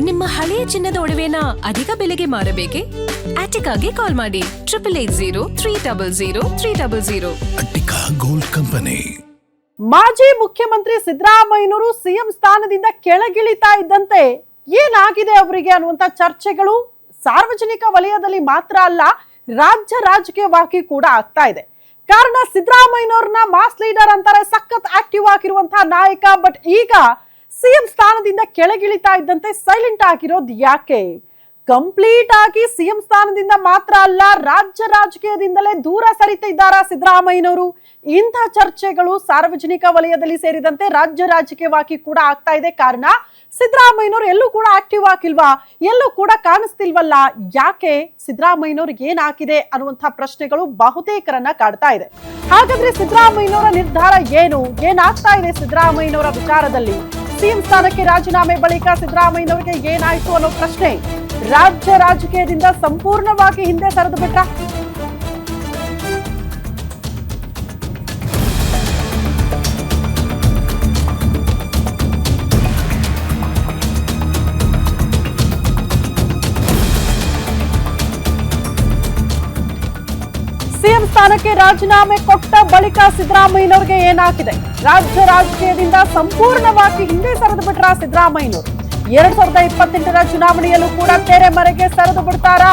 ನಿಮ್ಮ ಹಳೆಯ ಚಿನ್ನದ ಒಡವೆನ ಅಧಿಕ ಬೆಲೆಗೆ ಮಾರಬೇಕೆ? ಆಟಿಕಾಗೆ ಕಾಲ್ ಮಾಡಿ 8880 ಅಟ್ಟಿಕಾ ಗೋಲ್ಡ್ ಕಂಪನಿ. ಮಾಜಿ ಮುಖ್ಯಮಂತ್ರಿ ಸಿದ್ದರಾಮಯ್ಯನವರು ಸಿಎಂ ಸ್ಥಾನದಿಂದ ಕೆಳಗಿಳಿತಾ ಇದ್ದಂತೆ ಏನಾಗಿದೆ ಅವರಿಗೆ ಅನ್ನುವಂತ ಚರ್ಚೆಗಳು ಸಾರ್ವಜನಿಕ ವಲಯದಲ್ಲಿ ಮಾತ್ರ ಅಲ್ಲ, ರಾಜ್ಯ ರಾಜಕೀಯವಾಗಿ ಕೂಡ ಆಗ್ತಾ ಇದೆ. ಕಾರಣ ಸಿದ್ದರಾಮಯ್ಯನವ್ರನ್ನ ಮಾಸ್ ಲೀಡರ್ ಅಂತಾರೆ, ಸಖತ್ ಆಕ್ಟಿವ್ ಆಗಿರುವಂತಹ ನಾಯಕ. ಬಟ್ ಈಗ ಸಿಎಂ ಸ್ಥಾನದಿಂದ ಕೆಳಗಿಳಿತಾ ಇದ್ದಂತೆ ಸೈಲೆಂಟ್ ಆಗಿರೋದು ಯಾಕೆ? ಕಂಪ್ಲೀಟ್ ಆಗಿ ಸಿಎಂ ಸ್ಥಾನದಿಂದ ಮಾತ್ರ ಅಲ್ಲ, ರಾಜ್ಯ ರಾಜಕೀಯದಿಂದಲೇ ದೂರ ಸರಿತಾ ಇದ್ದಾರಾ ಸಿದ್ದರಾಮಯ್ಯನವರು? ಇಂಥ ಚರ್ಚೆಗಳು ಸಾರ್ವಜನಿಕ ವಲಯದಲ್ಲಿ ಸೇರಿದಂತೆ ರಾಜ್ಯ ರಾಜಕೀಯವಾಗಿ ಕೂಡ ಆಗ್ತಾ ಇದೆ. ಕಾರಣ ಸಿದ್ದರಾಮಯ್ಯನವರು ಎಲ್ಲೂ ಕೂಡ ಆಕ್ಟಿವ್ ಆಗಿಲ್ವಾ, ಎಲ್ಲೂ ಕೂಡ ಕಾಣಿಸ್ತಿಲ್ವಲ್ಲ, ಯಾಕೆ? ಸಿದ್ದರಾಮಯ್ಯನವ್ರಿಗೆ ಏನಾಗಿದೆ ಅನ್ನುವಂತಹ ಪ್ರಶ್ನೆಗಳು ಬಹುತೇಕರನ್ನ ಕಾಡ್ತಾ ಇದೆ. ಹಾಗಾದ್ರೆ ಸಿದ್ದರಾಮಯ್ಯನವರ ನಿರ್ಧಾರ ಏನು? ಏನಾಗ್ತಾ ಇದೆ ಸಿದ್ದರಾಮಯ್ಯನವರ ವಿಚಾರದಲ್ಲಿ? ಸಿಎಂ ಸ್ಥಾನಕ್ಕೆ ರಾಜೀನಾಮೆ ಬಳಿಕ ಸಿದ್ದರಾಮಯ್ಯನವರಿಗೆ ಏನಾಯ್ತು ಅನ್ನೋ ಪ್ರಶ್ನೆ ರಾಜ್ಯ ರಾಜಕೀಯದಿಂದ ಸಂಪೂರ್ಣವಾಗಿ ಹಿಂದೆ ಸರಿದು ಬಿಟ್ರ? ಸಿಎಂ ಸ್ಥಾನಕ್ಕೆ ರಾಜೀನಾಮೆ ಕೊಟ್ಟ ಬಳಿಕ ಸಿದ್ದರಾಮಯ್ಯನವರಿಗೆ ಏನಾಗಿದೆ? ರಾಜ್ಯ ರಾಜಕೀಯದಿಂದ ಸಂಪೂರ್ಣವಾಗಿ ಹಿಂದೆ ಸರಿದು ಬಿಟ್ರ ಸಿದ್ದರಾಮಯ್ಯನವರು? 2028ರ ಚುನಾವಣೆಯಲ್ಲೂ ಕೂಡ ತೆರೆ ಮರೆಗೆ ಸರಿದು ಬಿಡ್ತಾರಾ?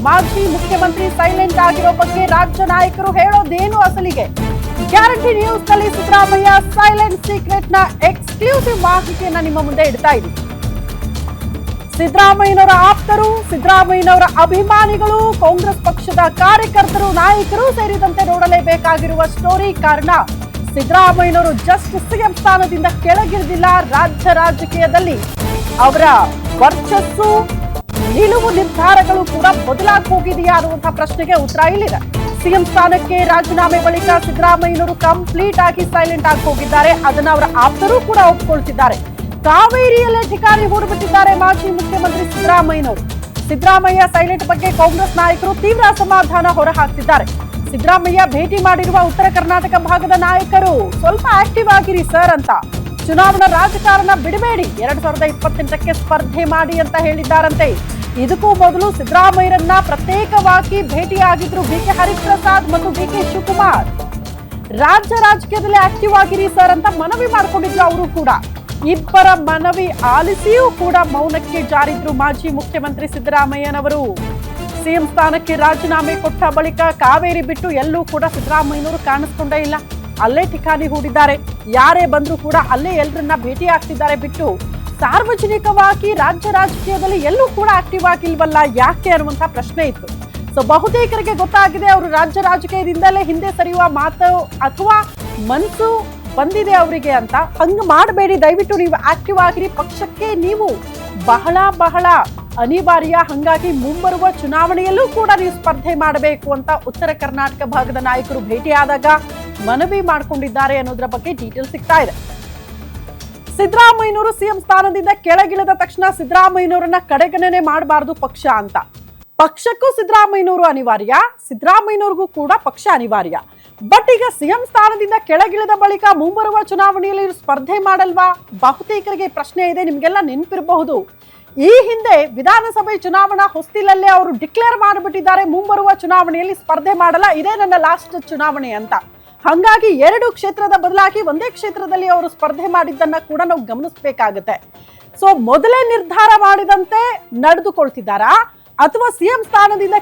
ಮಾಜಿ ಮುಖ್ಯಮಂತ್ರಿ ಸೈಲೆಂಟ್ ಆಗಿರೋ ಬಗ್ಗೆ ರಾಜ್ಯ ನಾಯಕರು ಹೇಳೋದೇನು ಅಸಲಿಗೆ? ಗ್ಯಾರಂಟಿ ನ್ಯೂಸ್ ನಲ್ಲಿ ಸಿದ್ದರಾಮಯ್ಯ ಸೈಲೆಂಟ್ ಸೀಕ್ರೆಟ್ ನ ಎಕ್ಸ್ಕ್ಲೂಸಿವ್ ಮಾಹಿತಿಯನ್ನ ನಿಮ್ಮ ಮುಂದೆ ಇಡ್ತಾ ಇದ್ದೀವಿ. ಸಿದ್ದರಾಮಯ್ಯನವರ ಆಪ್ತರು, ಸಿದ್ದರಾಮಯ್ಯನವರ ಅಭಿಮಾನಿಗಳು, ಕಾಂಗ್ರೆಸ್ ಪಕ್ಷದ ಕಾರ್ಯಕರ್ತರು, ನಾಯಕರು ಸೇರಿದಂತೆ ನೋಡಲೇಬೇಕಾಗಿರುವ ಸ್ಟೋರಿ. ಕಾರಣ ಸಿದ್ದರಾಮಯ್ಯನವರು ಜಸ್ಟ್ ಸಿಎಂ ಸ್ಥಾನದಿಂದ ಕೆಳಗಿಳಿದಿಲ್ಲ, ರಾಜ್ಯ ರಾಜಕೀಯದಲ್ಲಿ ಅವರ ವರ್ಚಸ್ಸು, ನಿಲುವು ನಿರ್ಧಾರಗಳು ಕೂಡ ಬದಲಾಗಿ ಹೋಗಿದೆಯಾ ಅನ್ನುವಂತಹ ಪ್ರಶ್ನೆಗೆ ಉತ್ತರ ಇಲ್ಲಿದೆ. ಸಿಎಂ ಸ್ಥಾನಕ್ಕೆ ರಾಜೀನಾಮೆ ಬಳಿಕ ಸಿದ್ದರಾಮಯ್ಯನವರು ಕಂಪ್ಲೀಟ್ ಆಗಿ ಸೈಲೆಂಟ್ ಆಗಿ ಹೋಗಿದ್ದಾರೆ. ಅದನ್ನ ಅವರ ಆಪ್ತರು ಕೂಡ ಒಪ್ಪಿಕೊಳ್ತಿದ್ದಾರೆ. ಕಾವೇರಿಯಲ್ಲೇ ಠಿಕಾಣಿ ಹೂಡಿಬಿಟ್ಟಿದ್ದಾರೆ ಮಾಜಿ ಮುಖ್ಯಮಂತ್ರಿ ಸಿದ್ದರಾಮಯ್ಯನವರು. ಸಿದ್ದರಾಮಯ್ಯ ಸೈಲೆಂಟ್ ಬಗ್ಗೆ ಕಾಂಗ್ರೆಸ್ ನಾಯಕರು ತೀವ್ರ ಅಸಮಾಧಾನ ಹೊರಹಾಕ್ತಿದ್ದಾರೆ. ಸಿದ್ದರಾಮಯ್ಯ ಭೇಟಿ ಮಾಡಿರುವ ಉತ್ತರ ಕರ್ನಾಟಕ ಭಾಗದ ನಾಯಕರು ಸ್ವಲ್ಪ ಆಕ್ಟಿವ್ ಆಗಿರಿ ಸರ್ ಅಂತ, ಚುನಾವಣಾ ರಾಜಕಾರಣ ಬಿಡಬೇಡಿ, 2028ಕ್ಕೆ ಸ್ಪರ್ಧೆ ಮಾಡಿ ಅಂತ ಹೇಳಿದ್ದಾರಂತೆ. ಇದಕ್ಕೂ ಮೊದಲು ಸಿದ್ದರಾಮಯ್ಯರನ್ನ ಪ್ರತ್ಯೇಕವಾಗಿ ಭೇಟಿಯಾಗಿದ್ರು ಬಿಕೆ ಹರಿಪ್ರಸಾದ್ ಮತ್ತು ಬಿಕೆ ಶಿವಕುಮಾರ್. ರಾಜ್ಯ ರಾಜಕೀಯದಲ್ಲಿ ಆಕ್ಟಿವ್ ಆಗಿರಿ ಸರ್ ಅಂತ ಮನವಿ ಮಾಡಿಕೊಂಡಿದ್ರು ಅವರು ಕೂಡ. ಇಬ್ಬರ ಮನವಿ ಆಲಿಸಿಯೂ ಕೂಡ ಮೌನಕ್ಕೆ ಜಾರಿದ್ರು ಮಾಜಿ ಮುಖ್ಯಮಂತ್ರಿ ಸಿದ್ದರಾಮಯ್ಯನವರು. ಸಿಎಂ ಸ್ಥಾನಕ್ಕೆ ರಾಜೀನಾಮೆ ಕೊಟ್ಟ ಬಳಿಕ ಕಾವೇರಿ ಬಿಟ್ಟು ಎಲ್ಲೂ ಕೂಡ ಸಿದ್ದರಾಮಯ್ಯನವರು ಕಾಣಿಸ್ಕೊಂಡೇ ಇಲ್ಲ. ಅಲ್ಲೇ ಠಿಕಾಣಿ ಹೂಡಿದ್ದಾರೆ. ಯಾರೇ ಬಂದ್ರು ಕೂಡ ಅಲ್ಲೇ ಎಲ್ಲರನ್ನ ಭೇಟಿ ಆಗ್ತಿದ್ದಾರೆ ಬಿಟ್ಟು ಸಾರ್ವಜನಿಕವಾಗಿ ರಾಜ್ಯ ರಾಜಕೀಯದಲ್ಲಿ ಎಲ್ಲೂ ಕೂಡ ಆಕ್ಟಿವ್ ಆಗಿಲ್ವಲ್ಲ, ಯಾಕೆ ಅನ್ನುವಂತ ಪ್ರಶ್ನೆ ಇತ್ತು. ಸೊ ಬಹುತೇಕರಿಗೆ ಗೊತ್ತಾಗಿದೆ ಅವರು ರಾಜ್ಯ ರಾಜಕೀಯದಿಂದಲೇ ಹಿಂದೆ ಸರಿಯುವ ಮಾತು ಅಥವಾ ಮನಸ್ಸು ಬಂದಿದೆ ಅವರಿಗೆ ಅಂತ. ಹಂಗ ಮಾಡಬೇಡಿ, ದಯವಿಟ್ಟು ನೀವು ಆಕ್ಟಿವ್ ಆಗಿರಿ, ಪಕ್ಷಕ್ಕೆ ನೀವು ಬಹಳ ಬಹಳ ಅನಿವಾರ್ಯ. ಹಂಗಾಗಿ ಮುಂಬರುವ ಚುನಾವಣೆಯಲ್ಲೂ ಕೂಡ ನೀವು ಸ್ಪರ್ಧೆ ಮಾಡಬೇಕು ಅಂತ ಉತ್ತರ ಕರ್ನಾಟಕ ಭಾಗದ ನಾಯಕರು ಭೇಟಿಯಾದಾಗ ಮನವಿ ಮಾಡಿಕೊಂಡಿದ್ದಾರೆ ಅನ್ನೋದ್ರ ಬಗ್ಗೆ ಡೀಟೇಲ್ ಸಿಗ್ತಾ ಇದೆ. ಸಿದ್ದರಾಮಯ್ಯನವರು ಸಿಎಂ ಸ್ಥಾನದಿಂದ ಕೆಳಗಿಳಿದ ತಕ್ಷಣ ಸಿದ್ದರಾಮಯ್ಯನವರನ್ನ ಕಡೆಗಣನೆ ಮಾಡಬಾರದು ಪಕ್ಷ ಅಂತ. ಪಕ್ಷಕ್ಕೂ ಸಿದ್ದರಾಮಯ್ಯನವರು ಅನಿವಾರ್ಯ, ಸಿದ್ದರಾಮಯ್ಯನವ್ರಿಗೂ ಕೂಡ ಪಕ್ಷ ಅನಿವಾರ್ಯ. ಬಟ್ ಈಗ ಸಿಎಂ ಸ್ಥಾನದಿಂದ ಕೆಳಗಿಳಿದ ಬಳಿಕ ಮುಂಬರುವ ಚುನಾವಣೆಯಲ್ಲಿ ಸ್ಪರ್ಧೆ ಮಾಡಲ್ವಾ? ಬಹುತೇಕರಿಗೆ ಪ್ರಶ್ನೆ ಇದೆ. ನಿಮ್ಗೆಲ್ಲ ನೆನಪಿರಬಹುದು, ಈ ಹಿಂದೆ ವಿಧಾನಸಭೆ ಚುನಾವಣಾ ಹೊಸ್ತಿಲಲ್ಲೇ ಅವರು ಡಿಕ್ಲೇರ್ ಮಾಡಿಬಿಟ್ಟಿದ್ದಾರೆ, ಮುಂಬರುವ ಚುನಾವಣೆಯಲ್ಲಿ ಸ್ಪರ್ಧೆ ಮಾಡಲ್ಲ, ಇದೇ ನನ್ನ ಲಾಸ್ಟ್ ಚುನಾವಣೆ ಅಂತ. ಹಂಗಾಗಿ 2 ಕ್ಷೇತ್ರದ ಬದಲಾಗಿ ಒಂದೇ ಕ್ಷೇತ್ರದಲ್ಲಿ ಅವರು ಸ್ಪರ್ಧೆ ಮಾಡಿದ್ದನ್ನ ಕೂಡ ನಾವು ಗಮನಿಸಬೇಕಾಗುತ್ತೆ. ಸೊ ಮೊದಲೇ ನಿರ್ಧಾರ ಮಾಡಿದಂತೆ ನಡೆದುಕೊಳ್ತಿದ್ದಾರಾ ಅಥವಾ ಸಿಎಂ ಸ್ಥಾನದಿಂದ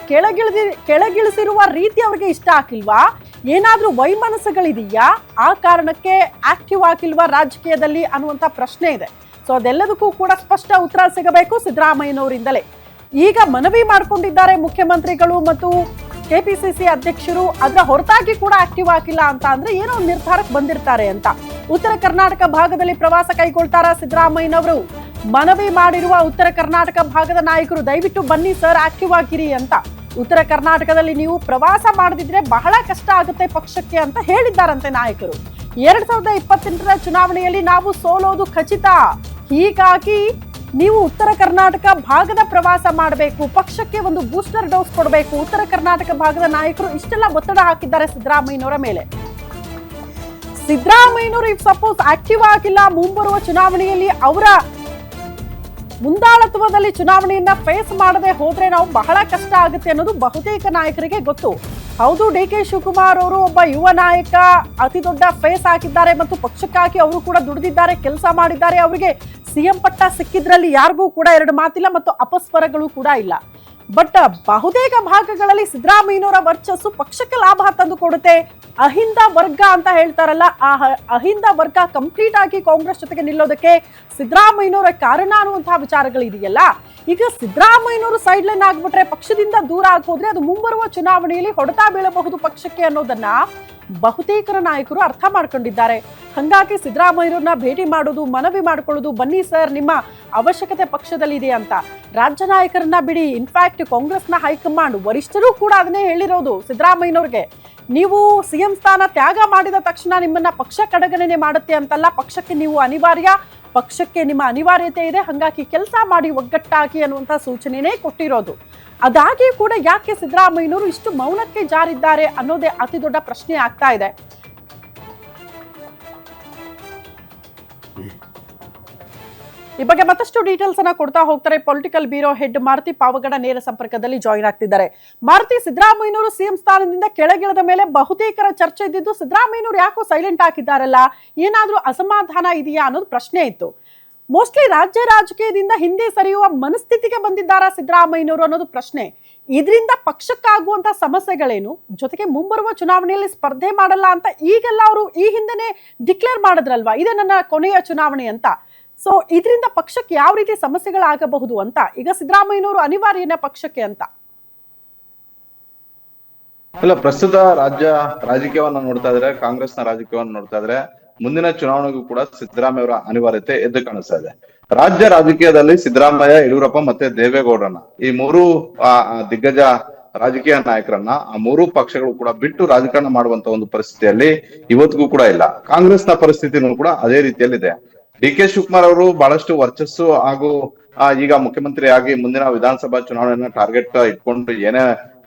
ಕೆಳಗಿಳಿಸಿರುವ ರೀತಿ ಅವರಿಗೆ ಇಷ್ಟ ಆಗಿಲ್ವಾ? ಏನಾದ್ರೂ ವೈಮನಸ್ಸುಗಳಿದೆಯಾ? ಆ ಕಾರಣಕ್ಕೆ ಆಕ್ಟಿವ್ ಆಗಿಲ್ವಾ ರಾಜಕೀಯದಲ್ಲಿ ಅನ್ನುವಂತ ಪ್ರಶ್ನೆ ಇದೆ. ಸೊ ಅದೆಲ್ಲದಕ್ಕೂ ಕೂಡ ಸ್ಪಷ್ಟ ಉತ್ತರ ಸಿಗಬೇಕು ಸಿದ್ದರಾಮಯ್ಯನವರಿಂದಲೇ. ಈಗ ಮನವಿ ಮಾಡಿಕೊಂಡಿದ್ದಾರೆ ಮುಖ್ಯಮಂತ್ರಿಗಳು ಮತ್ತು ಕೆಪಿಸಿಸಿ ಅಧ್ಯಕ್ಷರು. ಅದರ ಹೊರತಾಗಿ ಕೂಡ ಆಕ್ಟಿವ್ ಆಗಿಲ್ಲ ಅಂತ ಅಂದ್ರೆ ಏನೋ ಒಂದು ನಿರ್ಧಾರಕ್ಕೆ ಬಂದಿರ್ತಾರೆ ಅಂತ. ಉತ್ತರ ಕರ್ನಾಟಕ ಭಾಗದಲ್ಲಿ ಪ್ರವಾಸ ಕೈಗೊಳ್ತಾರ ಸಿದ್ದರಾಮಯ್ಯನವರು? ಮನವಿ ಮಾಡಿರುವ ಉತ್ತರ ಕರ್ನಾಟಕ ಭಾಗದ ನಾಯಕರು ದಯವಿಟ್ಟು ಬನ್ನಿ ಸರ್, ಆಕ್ಟಿವ್ ಆಗಿರಿ ಅಂತ. ಉತ್ತರ ಕರ್ನಾಟಕದಲ್ಲಿ ನೀವು ಪ್ರವಾಸ ಮಾಡದಿದ್ರೆ ಬಹಳ ಕಷ್ಟ ಆಗುತ್ತೆ ಪಕ್ಷಕ್ಕೆ ಅಂತ ಹೇಳಿದ್ದಾರಂತೆ ನಾಯಕರು. 2028ರ ಚುನಾವಣೆಯಲ್ಲಿ ನಾವು ಸೋಲೋದು ಖಚಿತ, ಹೀಗಾಗಿ ನೀವು ಉತ್ತರ ಕರ್ನಾಟಕ ಭಾಗದ ಪ್ರವಾಸ ಮಾಡಬೇಕು, ಪಕ್ಷಕ್ಕೆ ಒಂದು ಬೂಸ್ಟರ್ ಡೋಸ್ ಕೊಡಬೇಕು. ಉತ್ತರ ಕರ್ನಾಟಕ ಭಾಗದ ನಾಯಕರು ಇಷ್ಟೆಲ್ಲ ಒತ್ತಡ ಹಾಕಿದ್ದಾರೆ ಸಿದ್ದರಾಮಯ್ಯನವರ ಮೇಲೆ. ಸಿದ್ದರಾಮಯ್ಯನವರು ಇಫ್ ಸಪೋಸ್ ಆಕ್ಟಿವ್ ಆಗಿಲ್ಲ ಮುಂಬರುವ ಚುನಾವಣೆಯಲ್ಲಿ ಅವರ ಮುಂದಾಳತ್ವದಲ್ಲಿ ಚುನಾವಣೆಯನ್ನ ಫೇಸ್ ಮಾಡದೆ ಹೋದ್ರೆ ನಾವು ಬಹಳ ಕಷ್ಟ ಆಗುತ್ತೆ ಅನ್ನೋದು ಬಹುತೇಕ ನಾಯಕರಿಗೆ ಗೊತ್ತು. ಹೌದು, ಡಿ ಕೆ ಶಿವಕುಮಾರ್ ಅವರು ಒಬ್ಬ ಯುವ ನಾಯಕ, ಅತಿ ದೊಡ್ಡ ಫೇಸ್ ಹಾಕಿದ್ದಾರೆ ಮತ್ತು ಪಕ್ಷಕ್ಕಾಗಿ ಅವರು ಕೂಡ ದುಡಿದಿದ್ದಾರೆ, ಕೆಲಸ ಮಾಡಿದ್ದಾರೆ. ಅವರಿಗೆ ಸಿಎಂ ಪಟ್ಟ ಸಿಕ್ಕಿದ್ರಲ್ಲಿ ಯಾರಿಗೂ ಕೂಡ ಎರಡು ಮಾತಿಲ್ಲ ಮತ್ತು ಅಪಸ್ವರಗಳು ಕೂಡ ಇಲ್ಲ. ಬಟ್ ಬಹುತೇಕ ಭಾಗಗಳಲ್ಲಿ ಸಿದ್ದರಾಮಯ್ಯನವರ ವರ್ಚಸ್ಸು ಪಕ್ಷಕ್ಕೆ ಲಾಭ ತಂದು ಕೊಡುತ್ತೆ. ಅಹಿಂದ ವರ್ಗ ಅಂತ ಹೇಳ್ತಾರಲ್ಲ, ಆ ಅಹಿಂದ ವರ್ಗ ಕಂಪ್ಲೀಟ್ ಆಗಿ ಕಾಂಗ್ರೆಸ್ ಜೊತೆಗೆ ನಿಲ್ಲೋದಕ್ಕೆ ಸಿದ್ದರಾಮಯ್ಯನವರ ಕಾರಣ ಅನ್ನುವಂತಹ ವಿಚಾರಗಳಿದೆಯಲ್ಲ. ಈಗ ಸಿದ್ದರಾಮಯ್ಯನವರು ಸೈಡ್ ಲೈನ್ ಆಗ್ಬಿಟ್ರೆ, ಪಕ್ಷದಿಂದ ದೂರ ಆಗೋದ್ರೆ ಅದು ಮುಂಬರುವ ಚುನಾವಣೆಯಲ್ಲಿ ಹೊಡೆತ ಬೀಳಬಹುದು ಪಕ್ಷಕ್ಕೆ ಅನ್ನೋದನ್ನ ಬಹುತೇಕರ ನಾಯಕರು ಅರ್ಥ ಮಾಡ್ಕೊಂಡಿದ್ದಾರೆ. ಹಂಗಾಗಿ ಸಿದ್ದರಾಮಯ್ಯರನ್ನ ಭೇಟಿ ಮಾಡೋದು, ಮನವಿ ಮಾಡ್ಕೊಳ್ಳೋದು, ಬನ್ನಿ ಸರ್ ನಿಮ್ಮ ಅವಶ್ಯಕತೆ ಪಕ್ಷದಲ್ಲಿದೆ ಅಂತ. ರಾಜ್ಯ ನಾಯಕರನ್ನ ಬಿಡಿ, ಇನ್ಫ್ಯಾಕ್ಟ್ ಕಾಂಗ್ರೆಸ್ನ ಹೈಕಮಾಂಡ್ ವರಿಷ್ಠರು ಕೂಡ ಅದನ್ನೇ ಹೇಳಿರೋದು ಸಿದ್ದರಾಮಯ್ಯನವ್ರಿಗೆ. ನೀವು ಸಿಎಂ ಸ್ಥಾನ ತ್ಯಾಗ ಮಾಡಿದ ತಕ್ಷಣ ನಿಮ್ಮನ್ನ ಪಕ್ಷ ಕಡೆಗಣನೆ ಮಾಡುತ್ತೆ ಅಂತಲ್ಲ, ಪಕ್ಷಕ್ಕೆ ನೀವು ಅನಿವಾರ್ಯ, ಪಕ್ಷಕ್ಕೆ ನಿಮ್ಮ ಅನಿವಾರ್ಯತೆ ಇದೆ, ಹಂಗಾಗಿ ಕೆಲಸ ಮಾಡಿ ಒಗ್ಗಟ್ಟಾಗಿ ಅನ್ನುವಂಥ ಸೂಚನೆನೇ ಕೊಟ್ಟಿರೋದು. ಅದಾಗಿಯೂ ಕೂಡ ಯಾಕೆ ಸಿದ್ದರಾಮಯ್ಯನವರು ಇಷ್ಟು ಮೌನಕ್ಕೆ ಜಾರಿದ್ದಾರೆ ಅನ್ನೋದೇ ಅತಿ ದೊಡ್ಡ ಪ್ರಶ್ನೆ ಆಗ್ತಾ ಇದೆ. ಈ ಬಗ್ಗೆ ಮತ್ತಷ್ಟು ಡೀಟೇಲ್ಸ್ ಅನ್ನ ಕೊಡ್ತಾ ಹೋಗ್ತಾರೆ political bureau head Maruti Pavagada ನೇರ ಸಂಪರ್ಕದಲ್ಲಿ ಜಾಯಿನ್ ಆಗ್ತಿದ್ದಾರೆ. ಮಾರುತಿ, ಸಿದ್ದರಾಮಯ್ಯನವರು ಸಿಎಂ ಸ್ಥಾನದಿಂದ ಕೆಳಗಿಳಿದ ಮೇಲೆ ಬಹುತೇಕರ ಚರ್ಚೆ ಇದ್ದಿದ್ದು ಸಿದ್ದರಾಮಯ್ಯನವರು ಯಾಕೋ ಸೈಲೆಂಟ್ ಆಗಿದ್ದಾರಲ್ಲ, ಏನಾದ್ರೂ ಅಸಮಾಧಾನ ಇದೆಯಾ ಅನ್ನೋದು ಪ್ರಶ್ನೆ ಇತ್ತು. ಮೋಸ್ಟ್ಲಿ ರಾಜ್ಯ ರಾಜಕೀಯದಿಂದ ಹಿಂದೆ ಸರಿಯುವ ಮನಸ್ಥಿತಿಗೆ ಬಂದಿದ್ದಾರಾ ಸಿದ್ದರಾಮಯ್ಯನವರು ಅನ್ನೋದು ಪ್ರಶ್ನೆ. ಇದರಿಂದ ಪಕ್ಷಕ್ಕಾಗುವಂತ ಸಮಸ್ಯೆಗಳೇನು, ಜೊತೆಗೆ ಮುಂಬರುವ ಚುನಾವಣೆಯಲ್ಲಿ ಸ್ಪರ್ಧೆ ಮಾಡಲ್ಲ ಅಂತ ಈಗೆಲ್ಲ ಅವರು ಈ ಹಿಂದೆನೆ ಡಿಕ್ಲೇರ್ ಮಾಡಿದ್ರಲ್ವಾ, ಇದೇ ನನ್ನ ಕೊನೆಯ ಚುನಾವಣೆ ಅಂತ. ಸೊ ಇದರಿಂದ ಪಕ್ಷಕ್ಕೆ ಯಾವ ರೀತಿ ಸಮಸ್ಯೆಗಳಾಗಬಹುದು ಅಂತ ಈಗ ಸಿದ್ದರಾಮಯ್ಯನವರು ಅನಿವಾರ್ಯನ ಪಕ್ಷಕ್ಕೆ ಅಂತ. ಇಲ್ಲ, ಪ್ರಸ್ತುತ ರಾಜಕೀಯವನ್ನ ನೋಡ್ತಾ ಇದ್ರೆ, ಕಾಂಗ್ರೆಸ್ನ ರಾಜಕೀಯವನ್ನು ನೋಡ್ತಾ ಇದ್ರೆ ಮುಂದಿನ ಚುನಾವಣೆಗೂ ಕೂಡ ಸಿದ್ದರಾಮಯ್ಯ ಅವರ ಅನಿವಾರ್ಯತೆ ಎದ್ದು ಕಾಣಿಸ್ತಾ ಇದೆ. ರಾಜ್ಯ ರಾಜಕೀಯದಲ್ಲಿ ಸಿದ್ದರಾಮಯ್ಯ, ಯಡಿಯೂರಪ್ಪ ಮತ್ತೆ ದೇವೇಗೌಡರನ್ನ, ಈ ಮೂರು ದಿಗ್ಗಜ ರಾಜಕೀಯ ನಾಯಕರನ್ನ ಆ ಮೂರು ಪಕ್ಷಗಳು ಕೂಡ ಬಿಟ್ಟು ರಾಜಕಾರಣ ಮಾಡುವಂತ ಒಂದು ಪರಿಸ್ಥಿತಿಯಲ್ಲಿ ಇವತ್ತಿಗೂ ಕೂಡ ಇಲ್ಲ. ಕಾಂಗ್ರೆಸ್ನ ಪರಿಸ್ಥಿತಿನೂ ಕೂಡ ಅದೇ ರೀತಿಯಲ್ಲಿದೆ. ಡಿ ಕೆ ಶಿವಕುಮಾರ್ ಅವರು ಬಹಳಷ್ಟು ವರ್ಚಸ್ಸು ಹಾಗೂ ಈಗ ಮುಖ್ಯಮಂತ್ರಿ ಆಗಿ ಮುಂದಿನ ವಿಧಾನಸಭಾ ಚುನಾವಣೆಯನ್ನ ಟಾರ್ಗೆಟ್ ಇಟ್ಕೊಂಡು ಏನೇ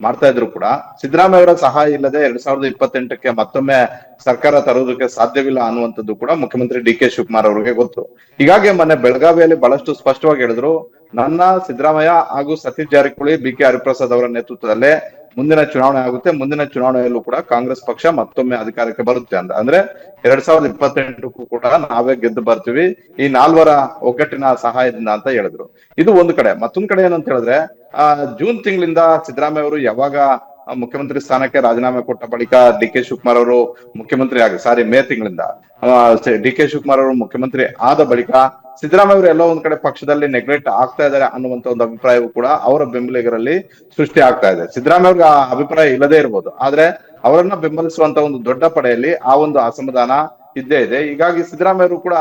ಮಾಡ್ತಾ ಇದ್ರು ಕೂಡ ಸಿದ್ದರಾಮಯ್ಯ ಅವರ ಸಹಾಯ ಇಲ್ಲದೆ 2028ಕ್ಕೆ ಮತ್ತೊಮ್ಮೆ ಸರ್ಕಾರ ತರುವುದಕ್ಕೆ ಸಾಧ್ಯವಿಲ್ಲ ಅನ್ನುವಂಥದ್ದು ಕೂಡ ಮುಖ್ಯಮಂತ್ರಿ ಡಿ ಕೆ ಶಿವಕುಮಾರ್ ಅವರಿಗೆ ಗೊತ್ತು. ಹೀಗಾಗಿ ಮೊನ್ನೆ ಬೆಳಗಾವಿಯಲ್ಲಿ ಬಹಳಷ್ಟು ಸ್ಪಷ್ಟವಾಗಿ ಹೇಳಿದ್ರು, ನನ್ನ ಸಿದ್ದರಾಮಯ್ಯ ಹಾಗೂ ಸತೀಶ್ ಜಾರಕಿಹೊಳಿ, ಬಿ ಕೆ ಹರಿಪ್ರಸಾದ್ ಅವರ ನೇತೃತ್ವದಲ್ಲೇ ಮುಂದಿನ ಚುನಾವಣೆ ಆಗುತ್ತೆ, ಮುಂದಿನ ಚುನಾವಣೆಯಲ್ಲೂ ಕೂಡ ಕಾಂಗ್ರೆಸ್ ಪಕ್ಷ ಮತ್ತೊಮ್ಮೆ ಅಧಿಕಾರಕ್ಕೆ ಬರುತ್ತೆ ಅಂತ. ಅಂದ್ರೆ 2028ಕ್ಕೂ ಕೂಡ ನಾವೇ ಗೆದ್ದು ಬರ್ತೀವಿ ಈ ನಾಲ್ವರ ಒಗ್ಗಟ್ಟಿನ ಸಹಾಯದಿಂದ ಅಂತ ಹೇಳಿದ್ರು. ಇದು ಒಂದು ಕಡೆ. ಮತ್ತೊಂದ್ ಕಡೆ ಏನಂತ ಹೇಳಿದ್ರೆ, ಜೂನ್ ತಿಂಗಳಿಂದ ಸಿದ್ದರಾಮಯ್ಯ ಅವರು ಯಾವಾಗ ಮುಖ್ಯಮಂತ್ರಿ ಸ್ಥಾನಕ್ಕೆ ರಾಜೀನಾಮೆ ಕೊಟ್ಟ ಬಳಿಕ ಡಿ ಕೆ ಶಿವಕುಮಾರ್ ಅವರು ಮೇ ತಿಂಗಳಿಂದ ಡಿ ಕೆ ಶಿವಕುಮಾರ್ ಅವರು ಮುಖ್ಯಮಂತ್ರಿ ಆದ ಬಳಿಕ ಸಿದ್ದರಾಮಯ್ಯ ಅವರು ಎಲ್ಲೋ ಒಂದ್ ಕಡೆ ಪಕ್ಷದಲ್ಲಿ ನೆಗ್ಲೆಕ್ಟ್ ಆಗ್ತಾ ಇದ್ದಾರೆ ಅನ್ನುವಂತ ಒಂದು ಅಭಿಪ್ರಾಯವೂ ಕೂಡ ಅವರ ಬೆಂಬಲಿಗರಲ್ಲಿ ಸೃಷ್ಟಿ ಆಗ್ತಾ ಇದೆ. ಸಿದ್ದರಾಮಯ್ಯ ಅವ್ರಿಗೆ ಆ ಅಭಿಪ್ರಾಯ ಇಲ್ಲದೆ ಇರ್ಬೋದು, ಆದ್ರೆ ಅವರನ್ನ ಬೆಂಬಲಿಸುವಂತ ಒಂದು ದೊಡ್ಡ ಪಡೆಯಲ್ಲಿ ಆ ಒಂದು ಅಸಮಾಧಾನ ಇದ್ದೇ ಇದೆ. ಹೀಗಾಗಿ ಸಿದ್ದರಾಮಯ್ಯ ಅವರು ಕೂಡ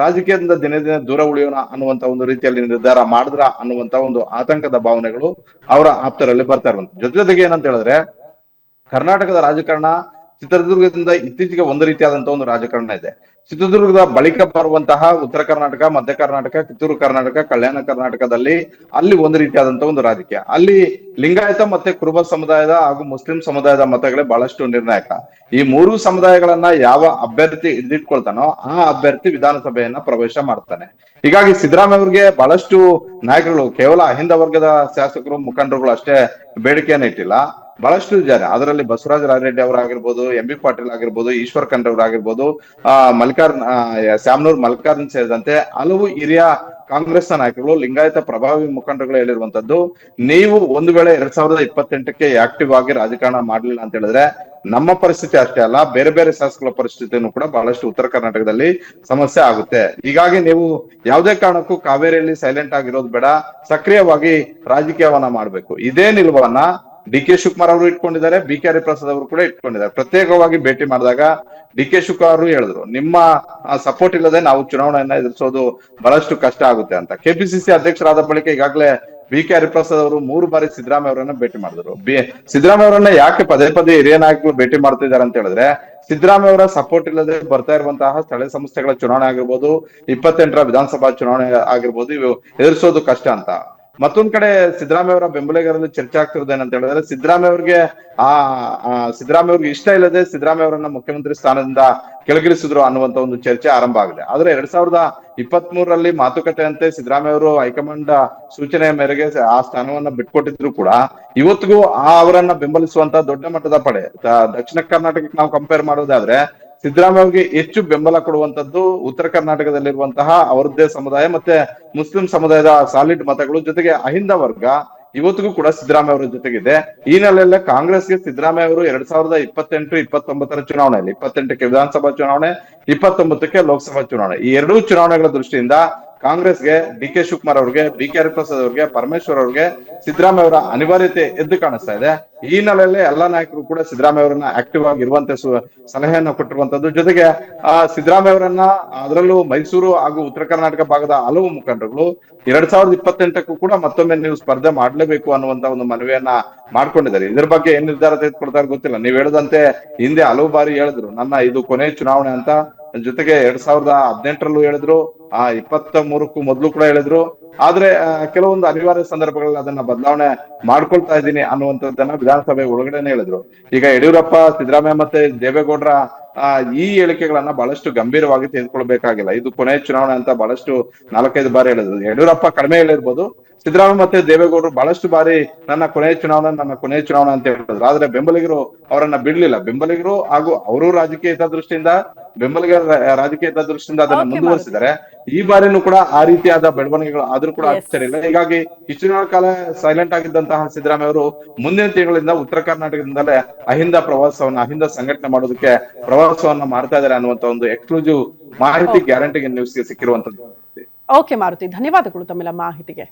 ರಾಜಕೀಯದಿಂದ ದಿನೇ ದಿನೇ ದೂರ ಉಳಿಯೋಣ ಅನ್ನುವಂತ ಒಂದು ರೀತಿಯಲ್ಲಿ ನಿರ್ಧಾರ ಮಾಡಿದ್ರ ಅನ್ನುವಂತ ಒಂದು ಆತಂಕದ ಭಾವನೆಗಳು ಅವರ ಆಪ್ತರಲ್ಲಿ ಬರ್ತಾ ಇರುವಂತ. ಜೊತೆಗೆ ಏನಂತ ಹೇಳಿದ್ರೆ, ಕರ್ನಾಟಕದ ರಾಜಕಾರಣ ಚಿತ್ರದುರ್ಗದಿಂದ ಇತ್ತೀಚೆಗೆ ಒಂದು ರೀತಿಯಾದಂತಹ ಒಂದು ರಾಜಕಾರಣ ಇದೆ. ಚಿತ್ರದುರ್ಗದ ಬಳಿಕ ಬರುವಂತಹ ಉತ್ತರ ಕರ್ನಾಟಕ, ಮಧ್ಯ ಕರ್ನಾಟಕ, ಕಿತ್ತೂರು ಕರ್ನಾಟಕ, ಕಲ್ಯಾಣ ಕರ್ನಾಟಕದಲ್ಲಿ ಅಲ್ಲಿ ಒಂದು ರೀತಿಯಾದಂತಹ ಒಂದು ರಾಜಕೀಯ. ಅಲ್ಲಿ ಲಿಂಗಾಯತ ಮತ್ತೆ ಕುರುಬ ಸಮುದಾಯದ ಹಾಗೂ ಮುಸ್ಲಿಂ ಸಮುದಾಯದ ಮತಗಳೇ ಬಹಳಷ್ಟು ನಿರ್ಣಾಯಕ. ಈ ಮೂರು ಸಮುದಾಯಗಳನ್ನ ಯಾವ ಅಭ್ಯರ್ಥಿ ಹಿಡಿದಿಟ್ಕೊಳ್ತಾನೋ ಆ ಅಭ್ಯರ್ಥಿ ವಿಧಾನಸಭೆಯನ್ನ ಪ್ರವೇಶ ಮಾಡ್ತಾನೆ. ಹೀಗಾಗಿ ಸಿದ್ದರಾಮಯ್ಯ ಅವ್ರಿಗೆ ಬಹಳಷ್ಟು ನಾಯಕರುಗಳು, ಕೇವಲ ಅಹಿಂದ ವರ್ಗದ ಶಾಸಕರು, ಮುಖಂಡರುಗಳು ಅಷ್ಟೇ ಬೇಡಿಕೆಯನ್ನ ಇಟ್ಟಿಲ್ಲ, ಬಹಳಷ್ಟು ಜನ, ಅದರಲ್ಲಿ ಬಸವರಾಜ ರಾಯರೆಡ್ಡಿ ಅವರಾಗಿರ್ಬೋದು, ಎಂ ಬಿ ಪಾಟೀಲ್ ಆಗಿರ್ಬೋದು, ಈಶ್ವರ್ ಖಂಡ್ರೆ ಅವರಾಗಿರ್ಬೋದು, ಸ್ಯಾಮ್ನೂರ್ ಮಲ್ಲಿಕಾರ್ಜುನ್ ಸೇರಿದಂತೆ ಹಲವು ಹಿರಿಯ ಕಾಂಗ್ರೆಸ್ನ ನಾಯಕರು, ಲಿಂಗಾಯತ ಪ್ರಭಾವಿ ಮುಖಂಡರುಗಳು ಹೇಳಿರುವಂತದ್ದು, ನೀವು ಒಂದು ವೇಳೆ 2028ಕ್ಕೆ ಆಕ್ಟಿವ್ ಆಗಿ ರಾಜಕಾರಣ ಮಾಡ್ಲಿಲ್ಲ ಅಂತ ಹೇಳಿದ್ರೆ ನಮ್ಮ ಪರಿಸ್ಥಿತಿ ಅಷ್ಟೇ ಅಲ್ಲ, ಬೇರೆ ಬೇರೆ ಶಾಸಕರ ಪರಿಸ್ಥಿತಿಯನ್ನು ಕೂಡ ಬಹಳಷ್ಟು ಉತ್ತರ ಕರ್ನಾಟಕದಲ್ಲಿ ಸಮಸ್ಯೆ ಆಗುತ್ತೆ. ಹೀಗಾಗಿ ನೀವು ಯಾವುದೇ ಕಾರಣಕ್ಕೂ ಕಾವೇರಿಯಲ್ಲಿ ಸೈಲೆಂಟ್ ಆಗಿರೋದು ಬೇಡ, ಸಕ್ರಿಯವಾಗಿ ರಾಜಕೀಯವನ್ನ ಮಾಡ್ಬೇಕು. ಇದೇ ನಿಲುವನ್ನ ಡಿ ಕೆ ಶಿವಕುಮಾರ್ ಅವರು ಇಟ್ಕೊಂಡಿದ್ದಾರೆ, ಬಿ ಕೆ ಹರಿಪ್ರಸಾದ್ ಅವರು ಕೂಡ ಇಟ್ಕೊಂಡಿದ್ದಾರೆ. ಪ್ರತ್ಯೇಕವಾಗಿ ಭೇಟಿ ಮಾಡಿದಾಗ ಡಿ ಕೆ ಶಿವಕುಮಾರ್ ಅವರು ಹೇಳಿದ್ರು, ನಿಮ್ಮ ಸಪೋರ್ಟ್ ಇಲ್ಲದೆ ನಾವು ಚುನಾವಣೆಯನ್ನ ಎದುರಿಸೋದು ಬಹಳಷ್ಟು ಕಷ್ಟ ಆಗುತ್ತೆ ಅಂತ. ಕೆಪಿಸಿಸಿ ಅಧ್ಯಕ್ಷರಾದ ಬಳಿಕ ಈಗಾಗಲೇ ಬಿ ಕೆ ಹರಿಪ್ರಸಾದ್ ಅವರು 3 ಬಾರಿ ಸಿದ್ದರಾಮಯ್ಯ ಅವರನ್ನ ಭೇಟಿ ಮಾಡಿದ್ರು. ಸಿದ್ದರಾಮಯ್ಯ ಅವರನ್ನ ಯಾಕೆ ಪದೇ ಪದೇ ಹಿರಿಯ ನಾಯಕರು ಭೇಟಿ ಮಾಡ್ತಿದ್ದಾರೆ ಅಂತ ಹೇಳಿದ್ರೆ, ಸಿದ್ದರಾಮಯ್ಯ ಅವರ ಸಪೋರ್ಟ್ ಇಲ್ಲದೆ ಬರ್ತಾ ಇರುವಂತಹ ಸ್ಥಳೀಯ ಸಂಸ್ಥೆಗಳ ಚುನಾವಣೆ ಆಗಿರ್ಬೋದು, 28ರ ವಿಧಾನಸಭಾ ಚುನಾವಣೆ ಆಗಿರ್ಬೋದು, ಇವು ಎದುರಿಸೋದು ಕಷ್ಟ ಅಂತ. ಮತ್ತೊಂದ್ ಕಡೆ ಸಿದ್ದರಾಮಯ್ಯ ಅವರ ಬೆಂಬಲಿಗರಲ್ಲಿ ಚರ್ಚೆ ಆಗ್ತಿರೋದು ಏನಂತ ಹೇಳಿದ್ರೆ ಸಿದ್ದರಾಮಯ್ಯ ಅವ್ರಿಗೆ ಸಿದ್ದರಾಮಯ್ಯ ಅವ್ರಿಗೆ ಇಷ್ಟ ಇಲ್ಲದೆ ಸಿದ್ದರಾಮಯ್ಯ ಅವರನ್ನ ಮುಖ್ಯಮಂತ್ರಿ ಸ್ಥಾನದಿಂದ ಕೆಳಗಿಳಿಸಿದ್ರು ಅನ್ನುವಂತ ಒಂದು ಚರ್ಚೆ ಆರಂಭ ಆಗಿದೆ. ಆದ್ರೆ 2023ರಲ್ಲಿ ಮಾತುಕತೆಯಂತೆ ಸಿದ್ದರಾಮಯ್ಯ ಅವರು ಹೈಕಮಾಂಡ್ ಸೂಚನೆಯ ಮೇರೆಗೆ ಆ ಸ್ಥಾನವನ್ನ ಬಿಟ್ಕೊಟ್ಟಿದ್ರು ಕೂಡ ಇವತ್ತಿಗೂ ಅವರನ್ನ ಬೆಂಬಲಿಸುವಂತ ದೊಡ್ಡ ಮಟ್ಟದ ಪಡೆ ದಕ್ಷಿಣ ಕರ್ನಾಟಕಕ್ಕೆ ನಾವು ಕಂಪೇರ್ ಮಾಡೋದಾದ್ರೆ ಸಿದ್ದರಾಮಯ್ಯ ಅವ್ರಿಗೆ ಹೆಚ್ಚು ಬೆಂಬಲ ಕೊಡುವಂತದ್ದು ಉತ್ತರ ಕರ್ನಾಟಕದಲ್ಲಿರುವಂತಹ ಅವರದ್ದೇ ಸಮುದಾಯ ಮತ್ತೆ ಮುಸ್ಲಿಂ ಸಮುದಾಯದ ಸಾಲಿಡ್ ಮತಗಳು, ಜೊತೆಗೆ ಅಹಿಂದ ವರ್ಗ ಇವತ್ತಿಗೂ ಕೂಡ ಸಿದ್ದರಾಮಯ್ಯ ಅವರ ಜೊತೆಗಿದೆ. ಈ ನೆಲೆಯಲ್ಲೇ ಕಾಂಗ್ರೆಸ್ಗೆ ಸಿದ್ದರಾಮಯ್ಯ ಅವರು 2028-29ರ ಚುನಾವಣೆಯಲ್ಲಿ 28ಕ್ಕೆ ವಿಧಾನಸಭಾ ಚುನಾವಣೆ, 29ಕ್ಕೆ ಲೋಕಸಭಾ ಚುನಾವಣೆ, ಈ ಎರಡೂ ಚುನಾವಣೆಗಳ ದೃಷ್ಟಿಯಿಂದ ಕಾಂಗ್ರೆಸ್ಗೆ ಡಿ.ಕೆ. ಶಿವಕುಮಾರ್ ಅವ್ರಿಗೆ, ಬಿ.ಕೆ. ಹರಿಪ್ರಸಾದ್ ಅವ್ರಿಗೆ, ಪರಮೇಶ್ವರ್ ಅವ್ರಿಗೆ ಸಿದ್ದರಾಮಯ್ಯ ಅವರ ಅನಿವಾರ್ಯತೆ ಎದ್ದು ಕಾಣಿಸ್ತಾ ಇದೆ. ಈ ನೆಲೆಯಲ್ಲಿ ಎಲ್ಲಾ ನಾಯಕರು ಕೂಡ ಸಿದ್ದರಾಮಯ್ಯ ಅವರನ್ನ ಆಕ್ಟಿವ್ ಆಗಿ ಇರುವಂತೆ ಸಲಹೆಯನ್ನ ಕೊಟ್ಟಿರುವಂತದ್ದು. ಜೊತೆಗೆ ಸಿದ್ದರಾಮಯ್ಯ ಅವರನ್ನ ಅದರಲ್ಲೂ ಮೈಸೂರು ಹಾಗೂ ಉತ್ತರ ಕರ್ನಾಟಕ ಭಾಗದ ಹಲವು ಮುಖಂಡರುಗಳು 2028ಕ್ಕೂ ಕೂಡ ಮತ್ತೊಮ್ಮೆ ನೀವು ಸ್ಪರ್ಧೆ ಮಾಡ್ಲೇಬೇಕು ಅನ್ನುವಂತ ಒಂದು ಮನವಿಯನ್ನ ಮಾಡ್ಕೊಂಡಿದ್ದಾರೆ. ಇದ್ರ ಬಗ್ಗೆ ಏನ್ ನಿರ್ಧಾರ ತೆಗೆದುಕೊಳ್ತಾರೆ ಗೊತ್ತಿಲ್ಲ. ನೀವ್ ಹೇಳದಂತೆ ಹಿಂದೆ ಹಲವು ಬಾರಿ ಹೇಳಿದ್ರು ನನ್ನ ಇದು ಕೊನೆ ಚುನಾವಣೆ ಅಂತ, ಜೊತೆಗೆ 2018ರಲ್ಲೂ ಹೇಳಿದ್ರು, 23ಕ್ಕೂ ಮೊದಲು ಕೂಡ ಹೇಳಿದ್ರು. ಆದ್ರೆ ಕೆಲವೊಂದು ಅನಿವಾರ್ಯ ಸಂದರ್ಭಗಳಲ್ಲಿ ಅದನ್ನ ಬದಲಾವಣೆ ಮಾಡ್ಕೊಳ್ತಾ ಇದ್ದೀನಿ ಅನ್ನುವಂಥದ್ದನ್ನ ವಿಧಾನಸಭೆ ಒಳಗಡೆನೆ ಹೇಳಿದ್ರು. ಈಗ ಯಡಿಯೂರಪ್ಪ, ಸಿದ್ದರಾಮಯ್ಯ ಮತ್ತೆ ದೇವೇಗೌಡರ ಈ ಹೇಳಿಕೆಗಳನ್ನ ಬಹಳಷ್ಟು ಗಂಭೀರವಾಗಿ ತೆಗೆದುಕೊಳ್ಬೇಕಾಗಿಲ್ಲ. ಇದು ಕೊನೆ ಚುನಾವಣೆ ಅಂತ ಬಹಳಷ್ಟು 4-5 ಬಾರಿ ಹೇಳಿದ್ರು. ಯಡಿಯೂರಪ್ಪ ಕಡಿಮೆ ಹೇಳಿರ್ಬೋದು, ಸಿದ್ದರಾಮಯ್ಯ ಮತ್ತೆ ದೇವೇಗೌಡರು ಬಹಳಷ್ಟು ಬಾರಿ ನನ್ನ ಕೊನೆ ಚುನಾವಣೆ ಅಂತ ಹೇಳಿದ್ರು. ಆದ್ರೆ ಬೆಂಬಲಿಗರು ಅವರನ್ನ ಬಿಡ್ಲಿಲ್ಲ. ಬೆಂಬಲಿಗರು ಹಾಗೂ ಅವರು ರಾಜಕೀಯ ಹಿತದೃಷ್ಟಿಯಿಂದ ಅದನ್ನ ಮುಂದುವರಿಸಿದ್ದಾರೆ. ಈ ಬಾರಿನೂ ಕೂಡ ಆ ರೀತಿಯಾದ ಬೆಳವಣಿಗೆಗಳು ಆದ್ರೂ ಕೂಡ ಆಶ್ಚರ್ಯ ಇಲ್ಲ. ಹೀಗಾಗಿ ಇಷ್ಟು ದಿನಗಳ ಕಾಲ ಸೈಲೆಂಟ್ ಆಗಿದ್ದಂತಹ ಸಿದ್ದರಾಮಯ್ಯ ಅವರು ಮುಂದಿನ ತಿಂಗಳಿಂದ ಉತ್ತರ ಕರ್ನಾಟಕದಿಂದಲೇ ಅಹಿಂದ ಸಂಘಟನೆ ಮಾಡೋದಕ್ಕೆ ಪ್ರವಾಸವನ್ನ ಮಾಡ್ತಾ ಇದ್ದಾರೆ ಅನ್ನುವಂತ ಒಂದು ಎಕ್ಸ್ಕ್ಲೂಸಿವ್ ಮಾಹಿತಿ ಗ್ಯಾರಂಟಿ ನ್ಯೂಸ್ಗೆ ಸಿಕ್ಕಿರುವಂತದ್ದು. ಓಕೆ ಮಾರುತಿ, ಧನ್ಯವಾದಗಳು ತಮ್ಮೆಲ್ಲ ಮಾಹಿತಿಗೆ.